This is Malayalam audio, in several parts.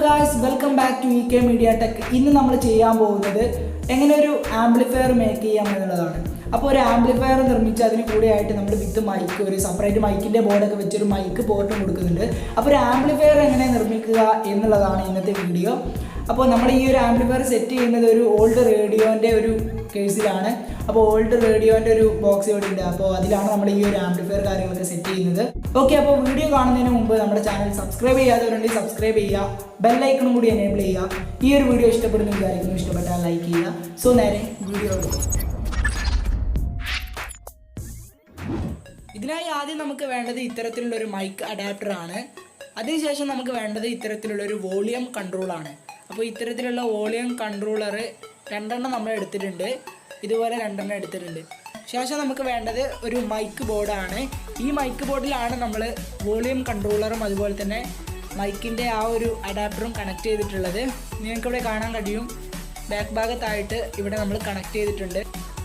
Guys, welcome back to EK media tech. ഇന്ന് നമ്മൾ ചെയ്യാൻ പോകുന്നത് എങ്ങനെ ഒരു ആംപ്ലിഫയർ മേക്ക് ചെയ്യാം എന്നുള്ളതാണ്. അപ്പോൾ ഒരു ആംപ്ലിഫയർ നിർമ്മിച്ച് അതിന് കൂടെയായിട്ട് നമ്മൾ വിത്ത് മൈക്ക്, ഒരു സെപ്പറേറ്റ് മൈക്കിൻ്റെ ബോർഡൊക്കെ വെച്ചൊരു മൈക്ക് പോർട്ടും കൊടുക്കുന്നുണ്ട്. അപ്പോൾ ഒരു ആംപ്ലിഫയർ എങ്ങനെ നിർമ്മിക്കുക എന്നുള്ളതാണ് ഇന്നത്തെ വീഡിയോ. അപ്പോൾ നമ്മൾ ഈ ഒരു ആംപ്ലിഫയർ സെറ്റ് ചെയ്യുന്നത് ഒരു ഓൾഡ് റേഡിയോൻ്റെ ഒരു കേസിലാണ്. അപ്പോൾ ഓൾഡ് റേഡിയോൻ്റെ ഒരു ബോക്സ് ഇവിടെ ഉണ്ട്. അപ്പോൾ അതിലാണ് നമ്മൾ ഈ ഒരു ആംപ്ലിഫയർ കാര്യങ്ങളൊക്കെ സെറ്റ് ചെയ്യുന്നത്. ഓക്കെ, അപ്പോൾ വീഡിയോ കാണുന്നതിന് മുമ്പ് നമ്മുടെ ചാനൽ സബ്സ്ക്രൈബ് ചെയ്യാത്തവരുണ്ടെങ്കിൽ സബ്സ്ക്രൈബ് ചെയ്യുക, ബെല്ലൈക്കണും കൂടി എനേബിൾ ചെയ്യുക. ഈ ഒരു വീഡിയോ ഇഷ്ടപ്പെടുന്നു വിചാരിക്കുന്നു. ഇഷ്ടപ്പെട്ടാൽ ലൈക്ക് ചെയ്യുക. സോ നേരെ വീഡിയോ. ഇതിനായി ആദ്യം നമുക്ക് വേണ്ടത് ഇത്തരത്തിലുള്ളൊരു മൈക്ക് അഡാപ്റ്ററാണ്. അതിനുശേഷം നമുക്ക് വേണ്ടത് ഇത്തരത്തിലുള്ളൊരു വോളിയം കൺട്രോളാണ്. അപ്പോൾ ഇത്തരത്തിലുള്ള വോളിയം കൺട്രോളർ രണ്ടെണ്ണം നമ്മൾ എടുത്തിട്ടുണ്ട്. ഇതുപോലെ രണ്ടെണ്ണം എടുത്തിട്ടുണ്ട്. ശേഷം നമുക്ക് വേണ്ടത് ഒരു മൈക്ക് ബോർഡാണ്. ഈ മൈക്ക് ബോർഡിലാണ് നമ്മൾ വോളിയം കൺട്രോളറും അതുപോലെ തന്നെ മൈക്കിൻ്റെ ആ ഒരു അഡാപ്റ്ററും കണക്ട് ചെയ്തിട്ടുള്ളത്. നിങ്ങൾക്കിവിടെ കാണാൻ കഴിയും, ബാക്ക് ഭാഗത്തായിട്ട് ഇവിടെ നമ്മൾ കണക്ട് ചെയ്തിട്ടുണ്ട്.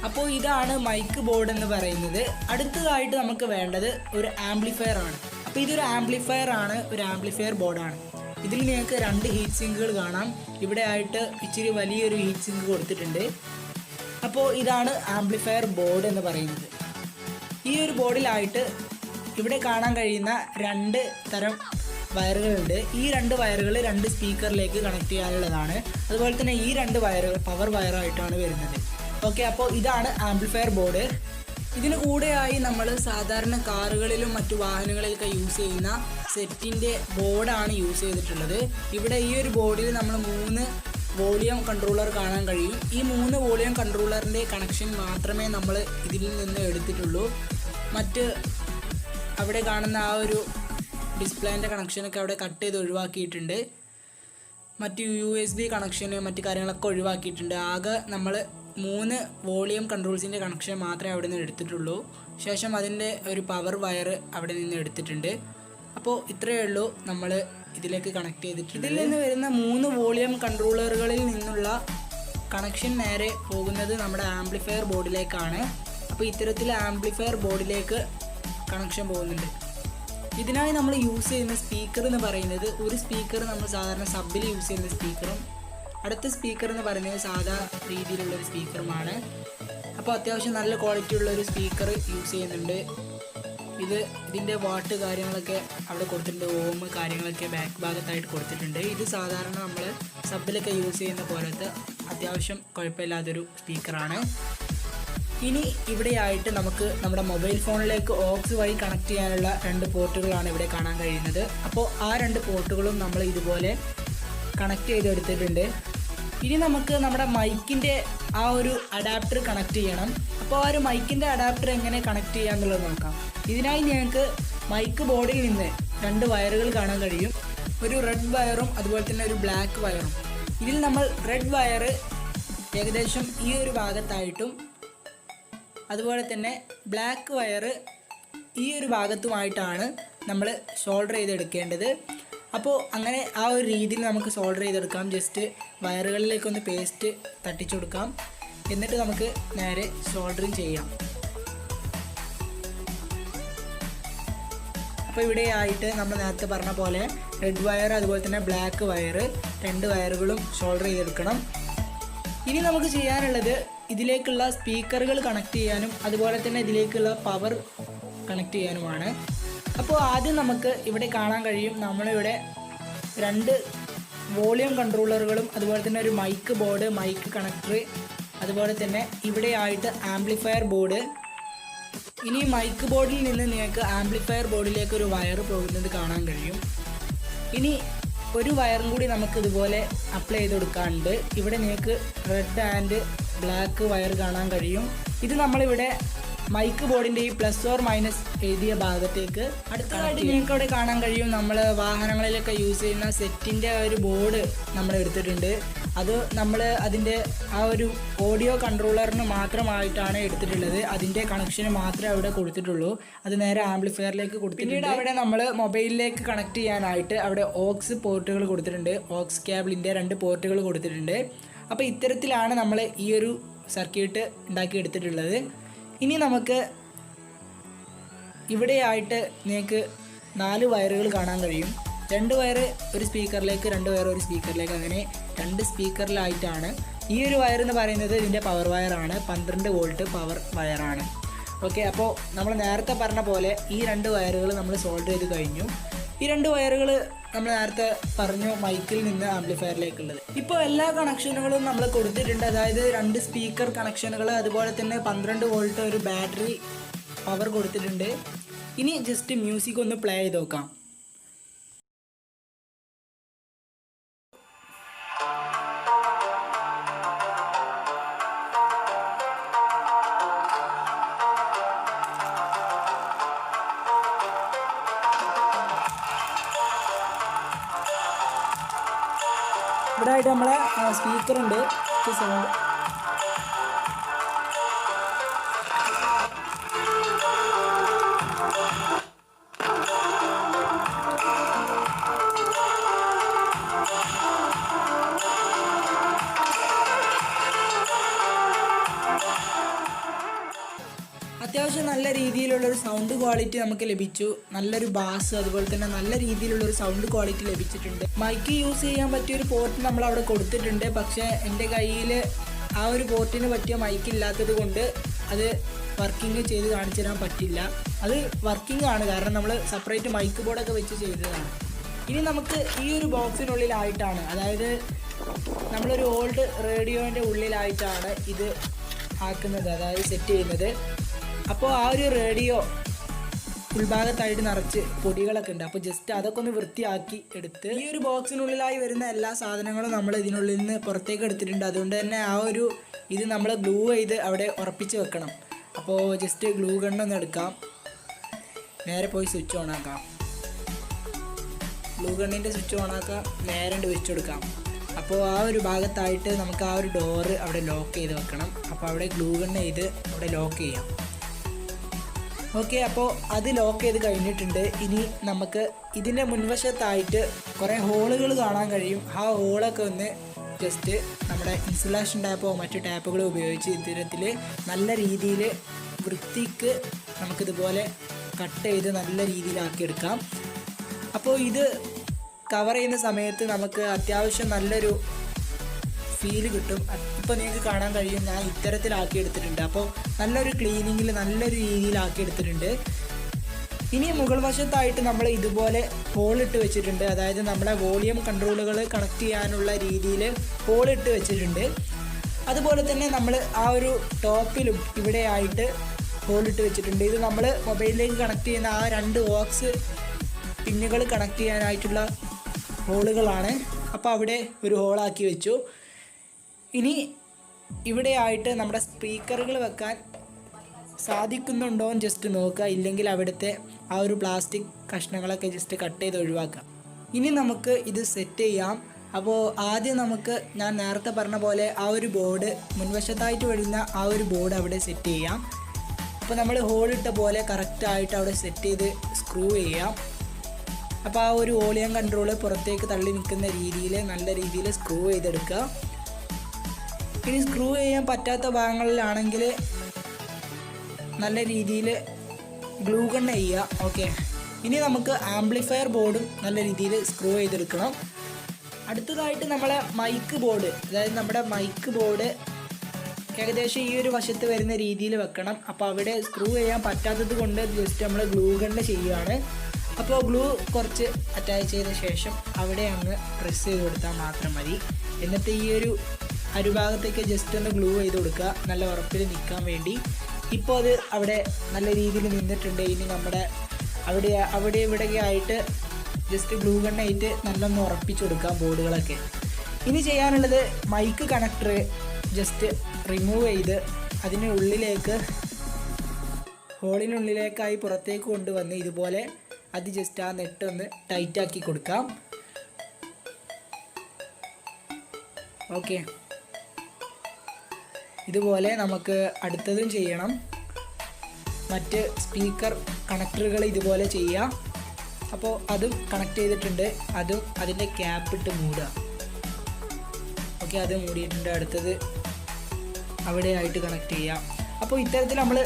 അപ്പോൾ ഇതാണ് മൈക്ക് ബോർഡ് എന്ന് പറയുന്നത്. അടുത്തതായിട്ട് നമുക്ക് വേണ്ടത് ഒരു ആംപ്ലിഫയർ ആണ്. അപ്പോൾ ഇതൊരു ആംപ്ലിഫയർ ആണ്, ഒരു ആംപ്ലിഫയർ ബോർഡാണ്. ഇതിൽ നിങ്ങൾക്ക് രണ്ട് ഹീറ്റ് സിങ്കുകൾ കാണാം. ഇവിടെ ആയിട്ട് ഇച്ചിരി വലിയൊരു ഹീറ്റ് സിങ്ക് കൊടുത്തിട്ടുണ്ട്. അപ്പോൾ ഇതാണ് ആംപ്ലിഫയർ ബോർഡ് എന്ന് പറയുന്നത്. ഈ ഒരു ബോർഡിലായിട്ട് ഇവിടെ കാണാൻ കഴിയുന്ന രണ്ട് തരം വയറുകളുണ്ട്. ഈ രണ്ട് വയറുകൾ രണ്ട് സ്പീക്കറിലേക്ക് കണക്ട് ചെയ്യാനുള്ളതാണ്. അതുപോലെ തന്നെ ഈ രണ്ട് വയറുകൾ പവർ വയറായിട്ടാണ് വരുന്നത്. ഓക്കെ, അപ്പോൾ ഇതാണ് ആംപ്ലിഫയർ ബോർഡ്. ഇതിന് കൂടെയായി നമ്മൾ സാധാരണ കാറുകളിലും മറ്റു വാഹനങ്ങളിലൊക്കെ യൂസ് ചെയ്യുന്ന സെറ്റിൻ്റെ ബോർഡാണ് യൂസ് ചെയ്തിട്ടുള്ളത്. ഇവിടെ ഈ ഒരു ബോർഡിൽ നമ്മൾ 3 വോളിയം കൺട്രോളർ കാണാൻ കഴിയും. ഈ 3 വോളിയം കൺട്രോളറിൻ്റെ കണക്ഷൻ മാത്രമേ നമ്മൾ ഇതിൽ നിന്ന് എടുത്തിട്ടുള്ളൂ. മറ്റ് അവിടെ കാണുന്ന ആ ഒരു ഡിസ്പ്ലേൻ്റെ കണക്ഷനൊക്കെ അവിടെ കട്ട് ചെയ്ത് ഒഴിവാക്കിയിട്ടുണ്ട്. മറ്റ് USB കണക്ഷന് മറ്റു കാര്യങ്ങളൊക്കെ ഒഴിവാക്കിയിട്ടുണ്ട്. ആകെ നമ്മൾ 3 വോളിയം കൺട്രോൾസിൻ്റെ കണക്ഷൻ മാത്രമേ അവിടെ നിന്ന് എടുത്തിട്ടുള്ളൂ. ശേഷം അതിൻ്റെ ഒരു പവർ വയർ അവിടെ നിന്ന് എടുത്തിട്ടുണ്ട്. അപ്പോൾ ഇത്രയേ ഉള്ളൂ നമ്മൾ ഇതിലേക്ക് കണക്ട് ചെയ്തിട്ടുണ്ട്. ഇതിൽ നിന്ന് വരുന്ന 3 വോളിയം കൺട്രോളറുകളിൽ നിന്നുള്ള കണക്ഷൻ നേരെ പോകുന്നത് നമ്മുടെ ആംപ്ലിഫയർ ബോർഡിലേക്കാണ്. അപ്പോൾ ഇത്തരത്തിൽ ആംപ്ലിഫയർ ബോർഡിലേക്ക് കണക്ഷൻ പോകുന്നുണ്ട്. ഇതിനായി നമ്മൾ യൂസ് ചെയ്യുന്ന സ്പീക്കർ എന്ന് പറയുന്നത്, ഒരു സ്പീക്കർ നമ്മൾ സാധാരണ സബിൽ യൂസ് ചെയ്യുന്ന സ്പീക്കറും അടുത്ത സ്പീക്കർ എന്ന് പറയുന്നത് സാധാ രീതിയിലുള്ളൊരു സ്പീക്കറുമാണ്. അപ്പോൾ അത്യാവശ്യം നല്ല ക്വാളിറ്റി ഉള്ളൊരു സ്പീക്കർ യൂസ് ചെയ്യുന്നുണ്ട്. ഇതിൻ്റെ വാട്ട് കാര്യങ്ങളൊക്കെ അവിടെ കൊടുത്തിട്ടുണ്ട്. ഓം കാര്യങ്ങളൊക്കെ ബാക്ക് ഭാഗത്തായിട്ട് കൊടുത്തിട്ടുണ്ട്. ഇത് സാധാരണ നമ്മൾ സബിലൊക്കെ യൂസ് ചെയ്യുന്ന പോലത്തെ അത്യാവശ്യം കുഴപ്പമില്ലാത്തൊരു സ്പീക്കറാണ്. ഇനി ഇവിടെയായിട്ട് നമുക്ക് നമ്മുടെ മൊബൈൽ ഫോണിലേക്ക് ഓക്സ് വഴി കണക്ട് ചെയ്യാനുള്ള 2 പോർട്ടുകളാണ് ഇവിടെ കാണാൻ കഴിയുന്നത്. അപ്പോൾ ആ 2 പോർട്ടുകളും നമ്മൾ ഇതുപോലെ കണക്ട് ചെയ്തെടുത്തിട്ടുണ്ട്. ഇനി നമുക്ക് നമ്മുടെ മൈക്കിൻ്റെ ആ ഒരു അഡാപ്റ്റർ കണക്ട് ചെയ്യണം. അപ്പോൾ ആ ഒരു മൈക്കിൻ്റെ അഡാപ്റ്റർ എങ്ങനെ കണക്ട് ചെയ്യാമെന്നുള്ളത് നോക്കാം. ഇതിനായി ഞങ്ങൾക്ക് മൈക്ക് ബോർഡിൽ നിന്ന് 2 വയറുകൾ കാണാൻ കഴിയും. ഒരു റെഡ് വയറും അതുപോലെ തന്നെ ഒരു ബ്ലാക്ക് വയറും. ഇതിൽ നമ്മൾ റെഡ് വയർ ഏകദേശം ഈ ഒരു ഭാഗത്തായിട്ടും അതുപോലെ തന്നെ ബ്ലാക്ക് വയർ ഈ ഒരു ഭാഗത്തുമായിട്ടാണ് നമ്മൾ ഷോൾഡർ ചെയ്തെടുക്കേണ്ടത്. അപ്പോൾ അങ്ങനെ ആ ഒരു രീതിയിൽ നമുക്ക് സോൾഡർ ചെയ്തെടുക്കാം. ജസ്റ്റ് വയറുകളിലേക്കൊന്ന് പേസ്റ്റ് തട്ടിച്ചു കൊടുക്കാം. എന്നിട്ട് നമുക്ക് നേരെ സോൾഡറിങ് ചെയ്യാം. അപ്പോൾ ഇവിടെ ആയിട്ട് നമ്മൾ നേരത്തെ പറഞ്ഞ പോലെ റെഡ് വയർ അതുപോലെ തന്നെ ബ്ലാക്ക് വയർ 2 വയറുകളും ഷോൾഡർ ചെയ്തെടുക്കണം. ഇനി നമുക്ക് ചെയ്യാനുള്ളത് ഇതിലേക്കുള്ള സ്പീക്കറുകൾ കണക്ട് ചെയ്യാനും അതുപോലെ തന്നെ ഇതിലേക്കുള്ള പവർ കണക്ട് ചെയ്യാനുമാണ്. അപ്പോൾ ആദ്യം നമുക്ക് ഇവിടെ കാണാൻ കഴിയും, നമ്മളിവിടെ 2 വോളിയം കൺട്രോളറുകളും അതുപോലെ തന്നെ ഒരു മൈക്ക് ബോർഡ്, മൈക്ക് കണക്ടർ, അതുപോലെ തന്നെ ഇവിടെ ആയിട്ട് ആംപ്ലിഫയർ ബോർഡ്. ഇനി മൈക്ക് ബോർഡിൽ നിന്ന് നിങ്ങൾക്ക് ആംപ്ലിഫയർ ബോർഡിലേക്ക് ഒരു വയർ പോകുന്നത് കാണാൻ കഴിയും. ഇനി ഒരു വയറും കൂടി നമുക്ക് ഇതുപോലെ അപ്ലൈ ചെയ്ത് കൊടുക്കാനുണ്ട്. ഇവിടെ നിങ്ങൾക്ക് റെഡ് ആൻഡ് ബ്ലാക്ക് വയർ കാണാൻ കഴിയും. ഇത് നമ്മളിവിടെ മൈക്ക് ബോർഡിൻ്റെ ഈ പ്ലസ് ഓർ മൈനസ് എഴുതിയ ഭാഗത്തേക്ക് അടുത്തതായിട്ട് നിങ്ങൾക്ക് അവിടെ കാണാൻ കഴിയും, നമ്മൾ വാഹനങ്ങളിലൊക്കെ യൂസ് ചെയ്യുന്ന സെറ്റിൻ്റെ ഒരു ബോർഡ് നമ്മൾ എടുത്തിട്ടുണ്ട്. അത് നമ്മൾ അതിൻ്റെ ആ ഒരു ഓഡിയോ കൺട്രോളറിന് മാത്രമായിട്ടാണ് എടുത്തിട്ടുള്ളത്. അതിൻ്റെ കണക്ഷന് മാത്രമേ അവിടെ കൊടുത്തിട്ടുള്ളൂ. അത് നേരെ ആംപ്ലിഫയറിലേക്ക് കൊടുത്തിട്ടുണ്ട്. പിന്നീട് അവിടെ നമ്മൾ മൊബൈലിലേക്ക് കണക്ട് ചെയ്യാനായിട്ട് അവിടെ ഓക്സ് പോർട്ടുകൾ കൊടുത്തിട്ടുണ്ട്. ഓക്സ് കേബിളിൻ്റെ 2 പോർട്ടുകൾ കൊടുത്തിട്ടുണ്ട്. അപ്പോൾ ഇത്തരത്തിലാണ് നമ്മൾ ഈ ഒരു സർക്യൂട്ട് ഉണ്ടാക്കിയെടുത്തിട്ടുള്ളത്. ഇനി നമുക്ക് ഇവിടെയായിട്ട് നിങ്ങൾക്ക് 4 വയറുകൾ കാണാൻ കഴിയും. 2 വയർ ഒരു സ്പീക്കറിലേക്ക്, 2 വയർ ഒരു സ്പീക്കറിലേക്ക്, അങ്ങനെ 2 സ്പീക്കറിലായിട്ടാണ്. ഈ ഒരു വയർ എന്ന് പറയുന്നത് ഇതിൻ്റെ പവർ വയറാണ്, 12 വോൾട്ട് പവർ വയറാണ്. ഓക്കെ, അപ്പോൾ നമ്മൾ നേരത്തെ പറഞ്ഞ പോലെ ഈ 2 വയറുകൾ നമ്മൾ സോൾവ് ചെയ്ത് കഴിഞ്ഞു. ഈ 2 വയറുകൾ നമ്മൾ നേരത്തെ പറഞ്ഞു മൈക്കിൽ നിന്ന് ആംപ്ലിഫയറിലേക്കുള്ളത്. ഇപ്പോൾ എല്ലാ കണക്ഷനുകളും നമ്മൾ കൊടുത്തിട്ടുണ്ട്. അതായത് 2 സ്പീക്കർ കണക്ഷനുകൾ, അതുപോലെ തന്നെ 12 വോൾട്ട് ഒരു ബാറ്ററി പവർ കൊടുത്തിട്ടുണ്ട്. ഇനി ജസ്റ്റ് മ്യൂസിക് ഒന്ന് പ്ലേ ചെയ്ത് നോക്കാം. ഇവിടെ ആയിട്ട് നമ്മളെ സ്പീക്കറുണ്ട്, സൗണ്ട് അത്യാവശ്യം നല്ല രീതിയിലുള്ളൊരു സൗണ്ട് ക്വാളിറ്റി നമുക്ക് ലഭിച്ചു. നല്ലൊരു ബാസ്, അതുപോലെ തന്നെ നല്ല രീതിയിലുള്ളൊരു സൗണ്ട് ക്വാളിറ്റി ലഭിച്ചിട്ടുണ്ട്. മൈക്ക് യൂസ് ചെയ്യാൻ പറ്റിയൊരു പോർട്ട് നമ്മൾ അവിടെ കൊടുത്തിട്ടുണ്ട്. പക്ഷേ എൻ്റെ കയ്യിൽ ആ ഒരു പോർട്ടിന് പറ്റിയ മൈക്ക് ഇല്ലാത്തത് കൊണ്ട് അത് വർക്കിംഗ് ചെയ്ത് കാണിച്ചു തരാൻ പറ്റില്ല. അത് വർക്കിംഗ് ആണ്, കാരണം നമ്മൾ സെപ്പറേറ്റ് മൈക്ക് ബോർഡൊക്കെ വെച്ച് ചെയ്തതാണ്. ഇനി നമുക്ക് ഈ ഒരു ബോക്സിനുള്ളിലായിട്ടാണ്, അതായത് നമ്മളൊരു ഓൾഡ് റേഡിയോൻ്റെ ഉള്ളിലായിട്ടാണ് ഇത് ആക്കുന്നത്, അതായത് സെറ്റ് ചെയ്യുന്നത്. അപ്പോൾ ആ ഒരു റേഡിയോ ഉൾഭാഗത്തായിട്ട് നിറച്ച് പൊടികളൊക്കെ ഉണ്ട്. അപ്പോൾ ജസ്റ്റ് അതൊക്കെ ഒന്ന് വൃത്തിയാക്കി എടുത്ത് ഈ ഒരു ബോക്സിനുള്ളിലായി വരുന്ന എല്ലാ സാധനങ്ങളും നമ്മൾ ഇതിനുള്ളിൽ നിന്ന് പുറത്തേക്ക് എടുത്തിട്ടുണ്ട്. അതുകൊണ്ട് തന്നെ ആ ഒരു ഇത് നമ്മൾ ഗ്ലൂ ചെയ്ത് അവിടെ ഉറപ്പിച്ച് വെക്കണം. അപ്പോൾ ജസ്റ്റ് ഗ്ലൂ ഗണ്ണൊന്ന് എടുക്കാം, നേരെ പോയി സ്വിച്ച് ഓൺ ആക്കാം. ഗ്ലൂ ഗണ്ണിൻ്റെ സ്വിച്ച് ഓൺ ആക്കാം, നേരെ വെച്ച് കൊടുക്കാം. അപ്പോൾ ആ ഒരു ഭാഗത്തായിട്ട് നമുക്ക് ആ ഒരു ഡോറ് അവിടെ ലോക്ക് ചെയ്ത് വെക്കണം. അപ്പോൾ അവിടെ ഗ്ലൂ ഗണ്ണ് ചെയ്ത് അവിടെ ലോക്ക് ചെയ്യാം. ഓക്കെ, അപ്പോൾ അത് ലോക്ക് ചെയ്ത് കഴിഞ്ഞിട്ടുണ്ട്. ഇനി നമുക്ക് ഇതിൻ്റെ മുൻവശത്തായിട്ട് കുറേ ഹോളുകൾ കാണാൻ കഴിയും. ആ ഹോളൊക്കെ ഒന്ന് ജസ്റ്റ് നമ്മുടെ ഇൻസുലേഷൻ ടാപ്പോ മറ്റു ടാപ്പുകളോ ഉപയോഗിച്ച് ഇത്തരത്തിൽ നല്ല രീതിയിൽ വൃത്തിക്ക് നമുക്കിതുപോലെ കട്ട് ചെയ്ത് നല്ല രീതിയിലാക്കിയെടുക്കാം. അപ്പോൾ ഇത് കവർ ചെയ്യുന്ന സമയത്ത് നമുക്ക് അത്യാവശ്യം നല്ലൊരു ഫീല് കിട്ടും. ഇപ്പോൾ നിങ്ങൾക്ക് കാണാൻ കഴിയും ഞാൻ ഇത്തരത്തിലാക്കി എടുത്തിട്ടുണ്ട്. അപ്പോൾ നല്ലൊരു ക്ലീനിങ്ങിൽ നല്ലൊരു രീതിയിലാക്കി എടുത്തിട്ടുണ്ട്. ഇനി മുകൾ വശത്തായിട്ട് നമ്മൾ ഇതുപോലെ ഹോളിട്ട് വെച്ചിട്ടുണ്ട്. അതായത് നമ്മുടെ വോളിയം കൺട്രോളുകൾ കണക്ട് ചെയ്യാനുള്ള രീതിയിൽ ഹോളിട്ട് വെച്ചിട്ടുണ്ട്. അതുപോലെ തന്നെ നമ്മൾ ആ ഒരു ടോപ്പിലും ഇവിടെയായിട്ട് ഹോളിട്ട് വെച്ചിട്ടുണ്ട്. ഇത് നമ്മൾ മൊബൈലിലേക്ക് കണക്ട് ചെയ്യുന്ന ആ 2 ഓക്സ് പിന്നുകൾ കണക്ട് ചെയ്യാനായിട്ടുള്ള ഹോളുകളാണ്. അപ്പോൾ അവിടെ ഒരു ഹോളാക്കി വെച്ചു. ഇനി ഇവിടെയായിട്ട് നമ്മുടെ സ്പീക്കറുകൾ വെക്കാൻ സാധിക്കുന്നുണ്ടോ എന്ന് ജസ്റ്റ് നോക്കുക. ഇല്ലെങ്കിൽ അവിടുത്തെ ആ ഒരു പ്ലാസ്റ്റിക് കഷ്ണങ്ങളൊക്കെ ജസ്റ്റ് കട്ട് ചെയ്ത് ഒഴിവാക്കാം. ഇനി നമുക്ക് ഇത് സെറ്റ് ചെയ്യാം. അപ്പോൾ ആദ്യം നമുക്ക് ഞാൻ നേരത്തെ പറഞ്ഞ പോലെ ആ ഒരു ബോർഡ് മുൻവശത്തായിട്ട് വരുന്ന ആ ഒരു ബോർഡ് അവിടെ സെറ്റ് ചെയ്യാം. അപ്പോൾ നമ്മൾ ഹോളിട്ട പോലെ കറക്റ്റായിട്ട് അവിടെ സെറ്റ് ചെയ്ത് സ്ക്രൂ ചെയ്യാം. അപ്പോൾ ആ ഒരു വോളിയം കൺട്രോൾ പുറത്തേക്ക് തള്ളി നിൽക്കുന്ന രീതിയിൽ നല്ല രീതിയിൽ സ്ക്രൂ ചെയ്തെടുക്കുക. ഇനി സ്ക്രൂ ചെയ്യാൻ പറ്റാത്ത ഭാഗങ്ങളിലാണെങ്കിൽ നല്ല രീതിയിൽ ഗ്ലൂ ഗൺ ചെയ്യുക. ഓക്കെ, ഇനി നമുക്ക് ആംപ്ലിഫയർ ബോർഡും നല്ല രീതിയിൽ സ്ക്രൂ ചെയ്തെടുക്കണം. അടുത്തതായിട്ട് നമ്മളെ മൈക്ക് ബോർഡ്, അതായത് നമ്മുടെ മൈക്ക് ബോർഡ് ഏകദേശം ഈ ഒരു വശത്ത് വരുന്ന രീതിയിൽ വെക്കണം. അപ്പോൾ അവിടെ സ്ക്രൂ ചെയ്യാൻ പറ്റാത്തത് കൊണ്ട് ജസ്റ്റ് നമ്മൾ ഗ്ലൂ ഗണ്ണ് ചെയ്യുകയാണ്. അപ്പോൾ ഗ്ലൂ കുറച്ച് അറ്റാച്ച് ചെയ്ത ശേഷം അവിടെ അങ്ങ് പ്രസ് ചെയ്ത് കൊടുത്താൽ മാത്രം മതി. എന്നിട്ട് ഈ ഒരു അരുഭാഗത്തേക്ക് ജസ്റ്റ് ഒന്ന് ഗ്ലൂ ചെയ്ത് കൊടുക്കുക, നല്ല ഉറപ്പിൽ നിൽക്കാൻ വേണ്ടി. ഇപ്പോൾ അത് അവിടെ നല്ല രീതിയിൽ നിന്നിട്ടുണ്ട്. ഇനി നമ്മുടെ അവിടെ ഇവിടെയായിട്ട് ജസ്റ്റ് ഗ്ലൂ ഗണ്ണായിട്ട് നല്ലൊന്ന് ഉറപ്പിച്ച് കൊടുക്കാം ബോർഡുകളൊക്കെ. ഇനി ചെയ്യാനുള്ളത് മൈക്ക് കണക്ടർ ജസ്റ്റ് റിമൂവ് ചെയ്ത് അതിനുള്ളിലേക്ക് ഹോളിനുള്ളിലേക്കായി പുറത്തേക്ക് കൊണ്ടുവന്ന് ഇതുപോലെ അത് ജസ്റ്റ് ആ നെറ്റ് ഒന്ന് ടൈറ്റാക്കി കൊടുക്കാം. ഓക്കെ, ഇതുപോലെ നമുക്ക് അടുത്തതും ചെയ്യണം. മറ്റ് സ്പീക്കർ കണക്ടറുകൾ ഇതുപോലെ ചെയ്യാം. അപ്പോൾ അതും കണക്ട് ചെയ്തിട്ടുണ്ട്. അതും അതിൻ്റെ ക്യാപ്പ് ഇട്ട് മൂടുക. ഓക്കെ, അത് മൂടിയിട്ടുണ്ട്. അടുത്തത് അവിടെയായിട്ട് കണക്ട് ചെയ്യാം. അപ്പോൾ ഇത്തരത്തിൽ നമ്മൾ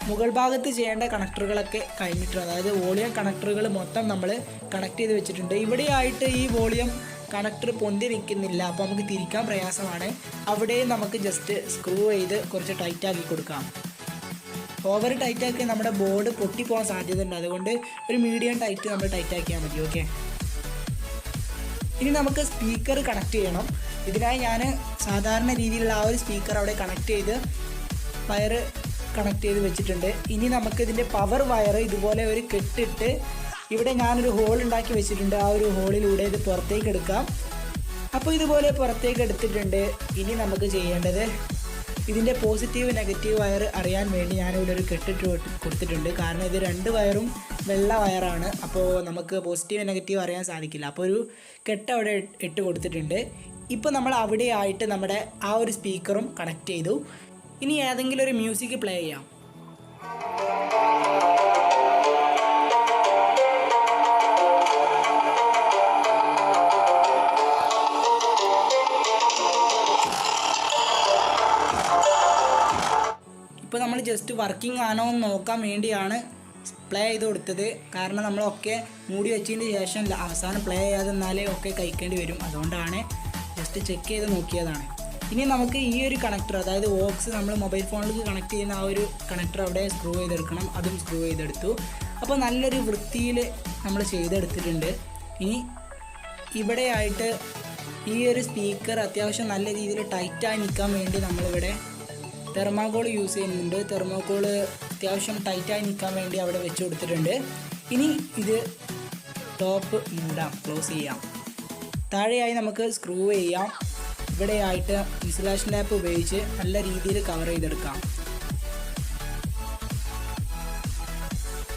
മുകൾ ഭാഗത്ത് ചെയ്യേണ്ട കണക്ടറുകളൊക്കെ കഴിഞ്ഞിട്ടുണ്ട്. അതായത് വോളിയം കണക്ടറുകൾ മൊത്തം നമ്മൾ കണക്ട് ചെയ്ത് വെച്ചിട്ടുണ്ട്. ഇവിടെയായിട്ട് ഈ വോളിയം കണക്ടർ പൊന്തി നിൽക്കുന്നില്ല, അപ്പോൾ നമുക്ക് തിരിക്കാൻ പ്രയാസമാണ്. അവിടെയും നമുക്ക് ജസ്റ്റ് സ്ക്രൂ ചെയ്ത് കുറച്ച് ടൈറ്റാക്കി കൊടുക്കാം. ഓവർ ടൈറ്റാക്കി നമ്മുടെ ബോർഡ് പൊട്ടിപ്പോകാൻ സാധ്യതയുണ്ട്, അതുകൊണ്ട് ഒരു മീഡിയം ടൈറ്റ് നമ്മൾ ടൈറ്റാക്കിയാൽ മതി. ഓക്കെ, ഇനി നമുക്ക് സ്പീക്കർ കണക്ട് ചെയ്യണം. ഇതിനായി ഞാൻ സാധാരണ രീതിയിലുള്ള ആ ഒരു സ്പീക്കർ അവിടെ കണക്ട് ചെയ്ത് വയർ കണക്ട് ചെയ്ത് വെച്ചിട്ടുണ്ട്. ഇനി നമുക്ക് ഇതിൻ്റെ പവർ വയർ ഇതുപോലെ ഒരു കെട്ടിട്ട് ഇവിടെ ഞാനൊരു ഹോൾ ഉണ്ടാക്കി വെച്ചിട്ടുണ്ട്. ആ ഒരു ഹോളിലൂടെ ഇത് പുറത്തേക്ക് എടുക്കാം. അപ്പോൾ ഇതുപോലെ പുറത്തേക്ക് എടുത്തിട്ടുണ്ട്. ഇനി നമുക്ക് ചെയ്യേണ്ടത് ഇതിൻ്റെ പോസിറ്റീവ് നെഗറ്റീവ് വയർ അറിയാൻ വേണ്ടി ഞാനിവിടെ ഒരു കെട്ടിട്ട് കൊടുത്തിട്ടുണ്ട്. കാരണം ഇത് 2 വയറും വെള്ള വയറാണ്, അപ്പോൾ നമുക്ക് പോസിറ്റീവ് നെഗറ്റീവ് അറിയാൻ സാധിക്കില്ല. അപ്പോൾ ഒരു കെട്ട് അവിടെ ഇട്ട് കൊടുത്തിട്ടുണ്ട്. ഇപ്പോൾ നമ്മൾ അവിടെ ആയിട്ട് നമ്മുടെ ആ ഒരു സ്പീക്കറും കണക്ട് ചെയ്തു. ഇനി ഏതെങ്കിലും ഒരു മ്യൂസിക് പ്ലേ ചെയ്യാം. ഇപ്പോൾ നമ്മൾ ജസ്റ്റ് വർക്കിംഗ് ആണോ എന്ന് നോക്കാൻ വേണ്ടിയാണ് പ്ലേ ചെയ്ത് കൊടുത്തത്. കാരണം നമ്മളൊക്കെ മൂടി വെച്ചതിന് ശേഷം അവസാനം പ്ലേ ചെയ്യാതെ എന്നാലേ ഒക്കെ കഴിക്കേണ്ടി വരും, അതുകൊണ്ടാണ് ജസ്റ്റ് ചെക്ക് ചെയ്ത് നോക്കിയതാണ്. ഇനി നമുക്ക് ഈ ഒരു കണക്ടർ, അതായത് ഓക്സ് നമ്മൾ മൊബൈൽ ഫോണിലേക്ക് കണക്ട് ചെയ്യുന്ന ആ ഒരു കണക്ടർ അവിടെ സ്ക്രൂ ചെയ്തെടുക്കണം. അതും സ്ക്രൂ ചെയ്തെടുത്തു. അപ്പോൾ നല്ലൊരു വൃത്തിയിൽ നമ്മൾ ചെയ്തെടുത്തിട്ടുണ്ട്. ഇനി ഇവിടെയായിട്ട് ഈ ഒരു സ്പീക്കർ അത്യാവശ്യം നല്ല രീതിയിൽ ടൈറ്റായി നിൽക്കാൻ വേണ്ടി നമ്മളിവിടെ തെർമാക്കോൾ യൂസ് ചെയ്യുന്നുണ്ട്. തെർമാക്കോൾ അത്യാവശ്യം ടൈറ്റായി നിൽക്കാൻ വേണ്ടി അവിടെ വെച്ച് കൊടുത്തിട്ടുണ്ട്. ഇനി ഇത് ടോപ്പ് മൂടാം, ക്ലോസ് ചെയ്യാം. താഴെയായി നമുക്ക് സ്ക്രൂ ചെയ്യാം. ഇവിടെയായിട്ട് ഇൻസുലേഷൻ ടാപ്പ് ഉപയോഗിച്ച് നല്ല രീതിയിൽ കവർ ചെയ്തെടുക്കാം.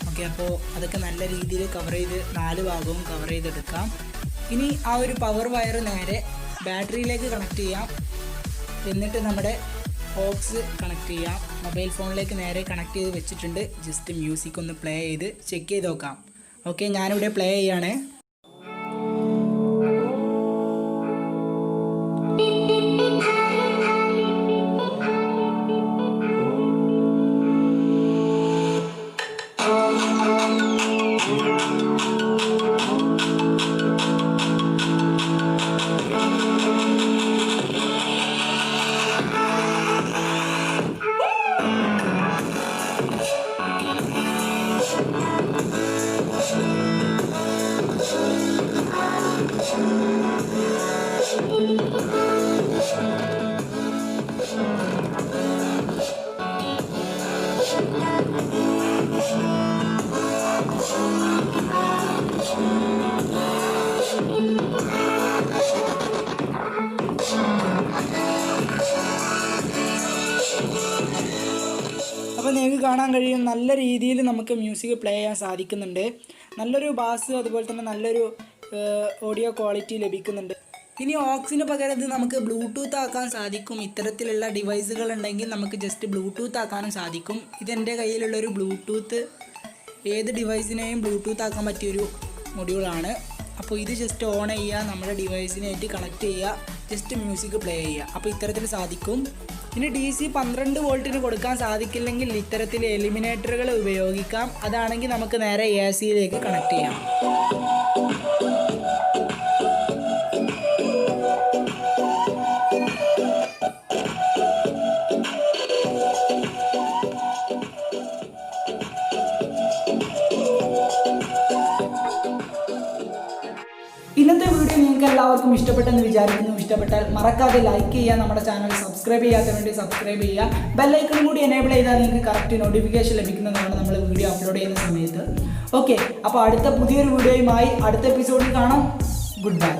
ഓക്കെ, അപ്പോൾ അതൊക്കെ നല്ല രീതിയിൽ കവർ ചെയ്ത് 4 ഭാഗവും കവർ ചെയ്തെടുക്കാം. ഇനി ആ ഒരു പവർ വയർ നേരെ ബാറ്ററിയിലേക്ക് കണക്ട് ചെയ്യാം. എന്നിട്ട് നമ്മുടെ ഓക്സ് കണക്ട് ചെയ്യാം. മൊബൈൽ ഫോണിലേക്ക് നേരെ കണക്ട് ചെയ്ത് വെച്ചിട്ടുണ്ട്. ജസ്റ്റ് മ്യൂസിക് ഒന്ന് പ്ലേ ചെയ്ത് ചെക്ക് ചെയ്ത് നോക്കാം. ഓക്കെ, ഞാനിവിടെ പ്ലേ ചെയ്യാണ്. അപ്പോൾ നിങ്ങൾക്ക് കാണാൻ കഴിയും നല്ല രീതിയിൽ നമുക്ക് മ്യൂസിക് പ്ലേ ചെയ്യാൻ സാധിക്കുന്നുണ്ട്. നല്ലൊരു ബാസ്, അതുപോലെ തന്നെ നല്ലൊരു ഓഡിയോ ക്വാളിറ്റി ലഭിക്കുന്നുണ്ട്. ഇനി ഓക്സിന് പകരം ഇത് നമുക്ക് ബ്ലൂടൂത്ത് ആക്കാൻ സാധിക്കും. ഇത്തരത്തിലുള്ള ഡിവൈസുകൾ ഉണ്ടെങ്കിൽ നമുക്ക് ജസ്റ്റ് ബ്ലൂടൂത്ത് ആക്കാനും സാധിക്കും. ഇതെൻ്റെ കയ്യിലുള്ളൊരു ബ്ലൂടൂത്ത്, ഏത് ഡിവൈസിനെയും ബ്ലൂടൂത്ത് ആക്കാൻ പറ്റിയൊരു മൊഡ്യൂളാണ്. അപ്പോൾ ഇത് ജസ്റ്റ് ഓൺ ചെയ്യുക, നമ്മുടെ ഡിവൈസിനായിട്ട് കണക്ട് ചെയ്യുക, ജസ്റ്റ് മ്യൂസിക് പ്ലേ ചെയ്യുക. അപ്പോൾ ഇത്തരത്തിൽ സാധിക്കും. ഇനി DC 12 വോൾട്ടിന് കൊടുക്കാൻ സാധിക്കില്ലെങ്കിൽ ഇത്തരത്തിൽ എലിമിനേറ്ററുകൾ ഉപയോഗിക്കാം. അതാണെങ്കിൽ നമുക്ക് നേരെ AC-യിലേക്ക് കണക്ട് ചെയ്യാം. ഇന്നത്തെ വീഡിയോ നിങ്ങൾക്ക് എല്ലാവർക്കും ഇഷ്ടപ്പെട്ടെന്ന് വിചാരിക്കുന്നു. ഇഷ്ടപ്പെട്ടാൽ മറക്കാതെ ലൈക്ക് ചെയ്യുക, നമ്മുടെ ചാനൽ സബ്സ്ക്രൈബ് ചെയ്യാത്ത വേണ്ടി സബ്സ്ക്രൈബ് ചെയ്യുക. ബെല്ലൈക്കണും കൂടി എനേബിൾ ചെയ്താൽ നിങ്ങൾക്ക് കറക്റ്റ് നോട്ടിഫിക്കേഷൻ ലഭിക്കുന്നതാണ് നമ്മൾ വീഡിയോ അപ്ലോഡ് ചെയ്യുന്ന സമയത്ത്. ഓക്കെ, അപ്പോൾ അടുത്ത പുതിയൊരു വീഡിയോയുമായി അടുത്ത എപ്പിസോഡിൽ കാണാം. Good bye.